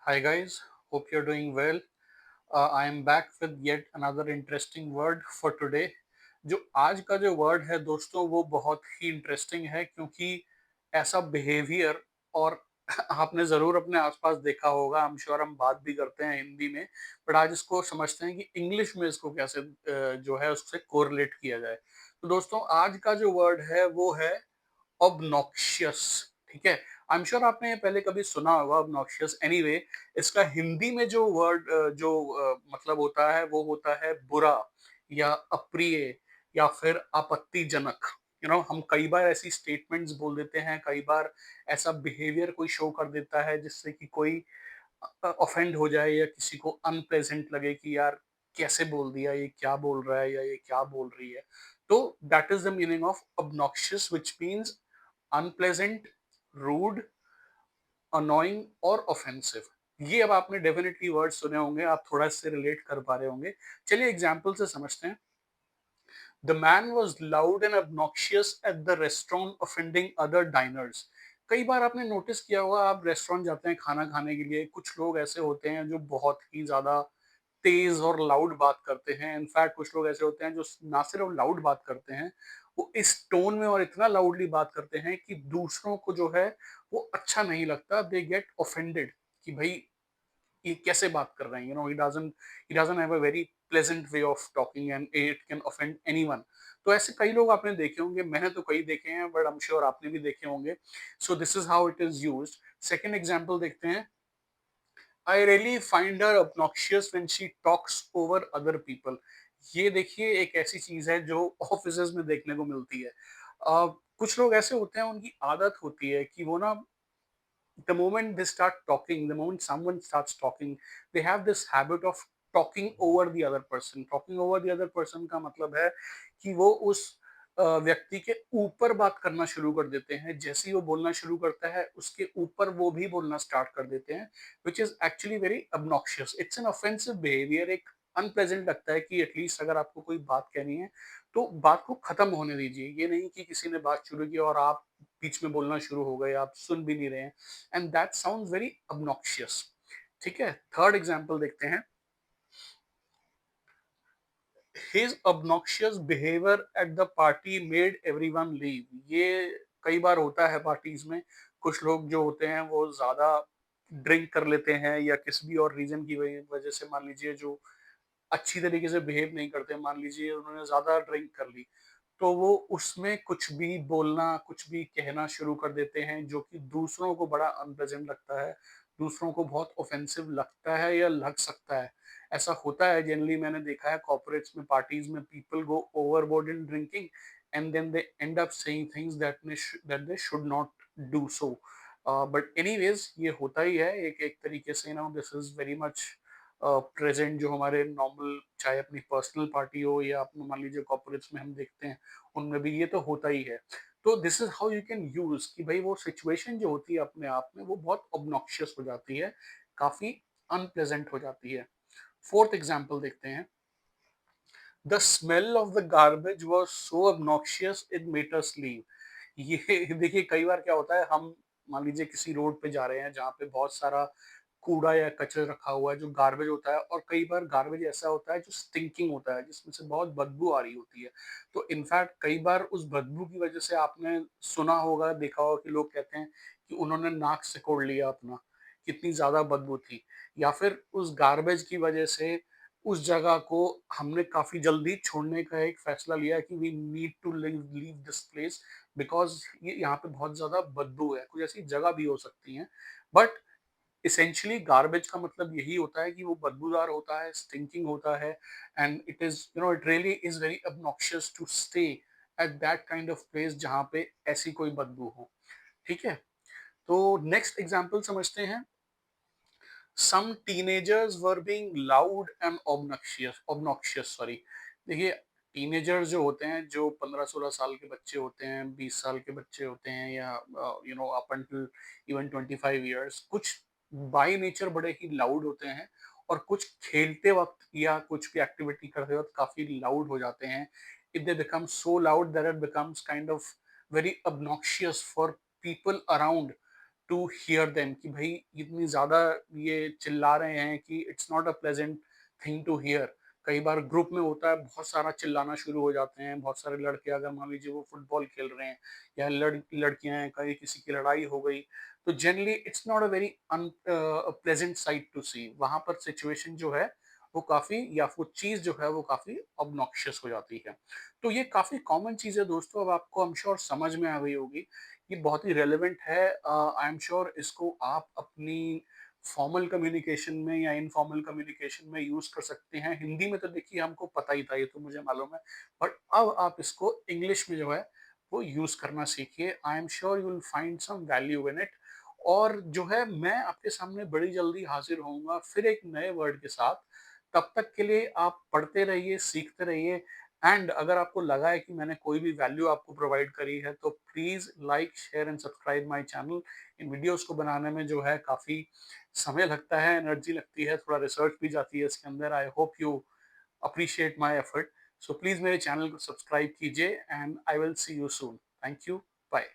Hi guys, hope you're doing well. I am back with yet another interesting word for today. जो आज का जो word है दोस्तों वो बहुत ही इंटरेस्टिंग है क्योंकि ऐसा बिहेवियर और आपने ज़रूर अपने आसपास देखा होगा। आई एम श्योर हम बात भी करते हैं हिंदी में, बट आज इसको समझते हैं कि इंग्लिश में इसको कैसे जो है उससे कोरिलेट किया जाए। तो दोस्तों आज का जो वर्ड है वो है ऑब्नॉक्शियस। ठीक है, आई एम श्योर आपने ये पहले कभी सुना होगा ऑब्नॉक्शियस। एनीवे इसका हिंदी में जो वर्ड जो मतलब होता है वो होता है बुरा या अप्रिय या फिर आपत्तिजनक। हम कई बार ऐसी स्टेटमेंट्स बोल देते हैं, कई बार ऐसा बिहेवियर कोई शो कर देता है जिससे कि कोई ऑफेंड हो जाए या किसी को अनप्लेजेंट लगे कि यार कैसे बोल दिया, ये क्या बोल रहा है या ये क्या बोल रही है। तो that is the meaning of obnoxious, which means unpleasant, rude, annoying और offensive। ये अब आपने डेफिनेटली वर्ड सुने होंगे, आप थोड़ा इससे रिलेट कर पा रहे होंगे। चलिए एग्जाम्पल से समझते हैं। The man was loud and obnoxious at the restaurant, offending other diners. कई बार आपने नोटिस किया होगा, आप रेस्टोरेंट जाते हैं खाना खाने के लिए, कुछ लोग ऐसे होते हैं जो बहुत ही ज्यादा तेज और लाउड बात करते हैं। इनफैक्ट कुछ लोग ऐसे होते हैं जो ना सिर्फ लाउड बात करते हैं, वो इस टोन में और इतना लाउडली बात करते हैं कि दूसरों को जो है वो अच्छा नहीं लगता। दे गेट ऑफेंडेड कि भाई ये कैसे बात कर रहे हैं। He doesn't have a very pleasant way of talking and it can offend anyone. तो ऐसे कई लोग आपने देखे होंगे, मैंने तो कई देखे हैं, बट आई एम श्योर आपने भी देखे होंगे। So this is how it is used. Second example देखते हैं। I really find her obnoxious when she talks over other people। ये देखिए एक ऐसी चीज है जो ऑफिसेज में देखने को मिलती है। कुछ लोग ऐसे होते हैं, उनकी आदत होती है कि वो ना the moment they start talking, the moment someone starts talking, they have this habit of talking over the other person। Talking over the other person का मतलब है कि वो उस व्यक्ति के ऊपर बात करना शुरू कर देते हैं। जैसे ही वो बोलना शुरू करता है उसके ऊपर वो भी बोलना स्टार्ट कर देते हैं, which is actually very obnoxious। It's an offensive behaviour. एक अनप्लेजेंट लगता है कि एटलीस्ट अगर आपको कोई बात कहनी है तो बात को खत्म होने दीजिए। ये नहीं कि किसी ने बात शुरू की और आप बीच में बोलना शुरू हो गए, आप सुन भी नहीं रहे हैं। And that sounds very obnoxious। ठीक है, थर्ड एग्जांपल देखते हैं। His obnoxious behavior at the party made everyone leave। ये कई बार होता है पार्टीज में। कुछ लोग जो होते हैं वो ज्यादा ड्रिंक कर लेते हैं या किसी भी और रीजन की वजह से, मान लीजिए जो अच्छी तरीके से बिहेव नहीं करते, मान लीजिए उन्होंने ज्यादा ड्रिंक कर ली, तो वो उसमें कुछ भी बोलना, कुछ भी कहना शुरू कर देते हैं जो कि दूसरों को बड़ा अनप्लेजेंट लगता है, दूसरों को बहुत ऑफेंसिव लगता है या लग सकता है। ऐसा होता है जनरली, मैंने देखा है कॉर्पोरेट्स में, पार्टीज में, people go overboard in drinking and then they end up saying things that they should not do so. But anyways ये होता ही है एक एक तरीके से ना। This is very much present जो हमारे नॉर्मल, चाहे अपनी पर्सनल पार्टी हो या अपने मान लीजिए कॉर्पोरेट्स में हम देखते हैं, उनमें भी ये तो होता ही है। तो this is how you can use कि भाई वो सिचुएशन जो होती है अपने आप में वो बहुत ऑब्नॉक्शियस हो जाती है, काफी अनप्लेजेंट हो जाती है। फोर्थ एग्जाम्पल देखते हैं। The smell of the garbage was so obnoxious it made us leave. ये देखिए कई बार क्या होता है, हम मान लीजिए किसी रोड पे जा रहे हैं जहाँ पे बहुत सारा कूड़ा या कचरा रखा हुआ है जो गार्बेज होता है, और कई बार गार्बेज ऐसा होता है जो स्टिंकिंग होता है, जिसमें से बहुत बदबू आ रही होती है। तो इनफैक्ट कई बार उस बदबू की वजह से आपने सुना होगा, देखा होगा कि लोग कहते हैं कि उन्होंने नाक सिकोड़ लिया अपना, कितनी ज्यादा बदबू थी। या फिर उस गार्बेज की वजह से उस जगह को हमने काफी जल्दी छोड़ने का एक फैसला लिया कि we need to leave this place because ये यहाँ पे बहुत ज्यादा बदबू है। कुछ ऐसी जगह भी हो सकती हैं, बट इसेंशियली गार्बेज का मतलब यही होता है कि वो बदबूदार होता है, स्टिंकिंग होता है। And it is it really is very obnoxious to stay at that kind of place जहाँ पे ऐसी कोई बदबू हो। ठीक है, तो नेक्स्ट एग्जाम्पल समझते हैं। some teenagers were being loud and obnoxious, sorry। देखिए टीनेजर्स जो होते हैं, जो 15-16 साल के बच्चे होते हैं, 20 साल के बच्चे होते हैं, या अप अंटिल इवन 25 ईयर्स, कुछ बाय नेचर बड़े ही लाउड होते हैं और कुछ खेलते वक्त या कुछ भी एक्टिविटी करते वक्त काफी लाउड हो जाते हैं। If they become so loud that it becomes kind of very obnoxious for people around. To hear them कि भाई इतनी ज़्यादा ये चिल्ला रहे हैं कि it's not a pleasant thing to hear. कई बार ग्रुप में होता है, बहुत सारा चिल्लाना शुरू हो जाते हैं, बहुत सारे लड़के अगर मान लीजिए वो फुटबॉल खेल रहे हैं या लड़कियां हैं, कहीं किसी की लड़ाई हो गई, तो generally it's not a very pleasant sight to see. वहां पर सिचुएशन जो है वो काफी, या वो चीज जो है वो काफी ऑब्नॉक्शियस हो जाती है। तो ये काफी कॉमन चीज है दोस्तों, अब आपको आई एम श्योर समझ में आ गई होगी। ये बहुत ही रेलेवेंट है, आई एम श्योर इसको आप अपनी फॉर्मल कम्युनिकेशन में या इनफॉर्मल कम्युनिकेशन में यूज कर सकते हैं। हिंदी में तो देखिए हमको पता ही था, ये तो मुझे मालूम है, बट अब आप इसको इंग्लिश में जो है वो यूज करना सीखिए। I am sure you will find some value in it. और जो है मैं आपके सामने बड़ी जल्दी हाजिर होऊंगा फिर एक नए वर्ड के साथ। तब तक के लिए आप पढ़ते रहिए, सीखते रहिए। एंड अगर आपको लगा है कि मैंने कोई भी वैल्यू आपको प्रोवाइड करी है, तो please like, share and subscribe my channel. In videos को बनाने में जो है काफी समय लगता है, एनर्जी लगती है, थोड़ा रिसर्च भी जाती है इसके अंदर। I hope you appreciate my effort. So please मेरे चैनल को सब्सक्राइब कीजिए and I will see you soon. Thank you. Bye.